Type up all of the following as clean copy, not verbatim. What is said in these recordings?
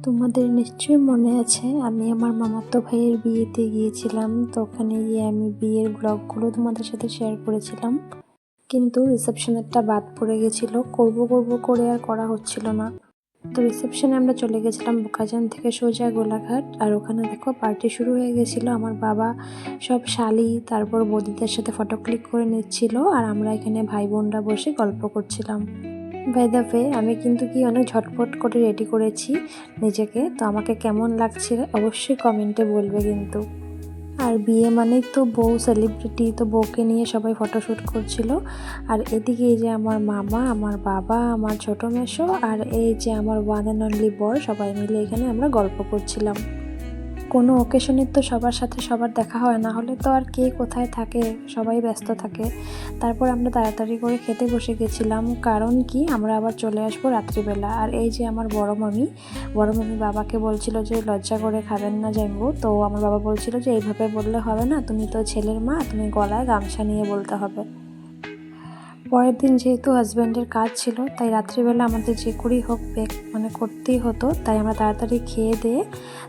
তোমাদের নিশ্চয়ই মনে আছে আমি আমার মামাতো ভাইয়ের বিয়েতে গিয়েছিলাম। তো ওখানে গিয়ে আমি বিয়ের ব্লগগুলো তোমাদের সাথে শেয়ার করেছিলাম, কিন্তু রিসেপশনেরটা বাদ পড়ে গেছিলো। করব করে আর করা হচ্ছিল না। তো রিসেপশনে আমরা চলে গেছিলাম বোকাজান থেকে সোজা গোলাঘাট। আর ওখানে দেখো পার্টি শুরু হয়ে গেছিলো। আমার বাবা সব শালি তারপর বৌদিদের সাথে ফটো ক্লিক করে নিচ্ছিল, আর আমরা এখানে ভাই বোনরা বসে গল্প করছিলাম। বাই দ্য ওয়ে, আমি কিন্তু অনেক ঝটপট করে রেডি করেছি নিজেকে। তো আমাকে কেমন লাগছে অবশ্যই কমেন্টে বলবে কিন্তু। আর বিয়ে মানেই তো বউ সেলিব্রিটি, তো বউকে নিয়ে সবাই ফটোশ্যুট করছিল। আর এদিকে এই যে আমার মামা, আমার বাবা, আমার ছোটো মেসো, আর এই যে আমার ওয়ান অ্যান্ড অনলি বর, সবাই মিলে এখানে আমরা গল্প করছিলাম। কোনো অকেশনে তো সবার সাথে সবার দেখা হয় না, হলে তো আর কে কোথায় থাকে, সবাই ব্যস্ত থাকে। তারপর আমরা তাড়াতাড়ি করে খেতে বসে গেছিলাম, কারণ কি আমরা আবার চলে আসবো রাত্রিবেলা। আর এই যে আমার বড় মামি বাবাকে বলছিল যে লজ্জা করে খাবেন না জানবো। তো আমার বাবা বলছিল যে এইভাবে বললে হবে না, তুমি তো ছেলের মা, তুমি গলায় গামছা নিয়ে বলতে হবে। পরের দিন যেহেতু হাজব্যান্ডের কাজ ছিল, তাই রাত্রিবেলা আমাদের যে করেই হোক করতেই হতো। তাই আমরা তাড়াতাড়ি খেয়ে দিয়ে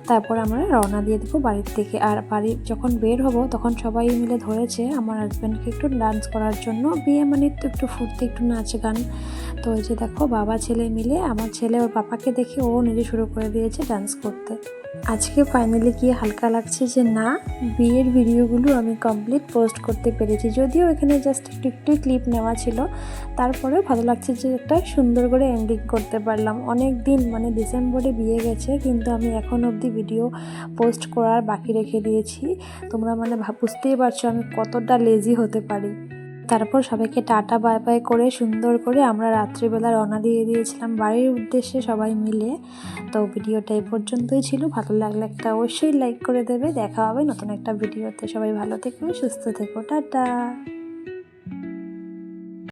তারপর আমরা রওনা দিয়ে দেবো বাড়ির থেকে। আর বাড়ি যখন বের হব তখন সবাই মিলে ধরেছে আমার হাজব্যান্ডকে একটু ডান্স করার জন্য। বিয়ে মানে তো একটু ফুর্তি, একটু নাচ গান। তো ওই যে দেখো বাবা ছেলে মিলে, আমার ছেলে ওর পাপাকে দেখে ও নিজে শুরু করে দিয়েছে ডান্স করতে। আজকে ফাইনালি গিয়ে হালকা লাগছে যে না, বিয়ের ভিডিওগুলো আমি কমপ্লিট পোস্ট করতে পেরেছি। যদিও এখানে জাস্ট একটু ক্লিপ নেওয়া ছিল, তারপরেও ভালো লাগছে যে একটা সুন্দর করে এন্ডিং করতে পারলাম। অনেক দিন ডিসেম্বরে বিয়ে গেছে, কিন্তু আমি এখন অবধি ভিডিও পোস্ট করার বাকি রেখে দিয়েছি। তোমরা বুঝতেই পারছো আমি কতটা লেজি হতে পারি। তারপর সবাইকে টাটা বাই বাই করে সুন্দর করে আমরা রাত্রিবেলা রওনা দিয়ে দিয়েছিলাম বাড়ির উদ্দেশ্যে সবাই মিলে। তো ভিডিওটা এই পর্যন্তই ছিল। ভালো লাগলে একটা অবশ্যই লাইক করে দেবে। দেখা হবে নতুন একটা ভিডিওতে। সবাই ভালো থেকো, সুস্থ থেকো, টাটা।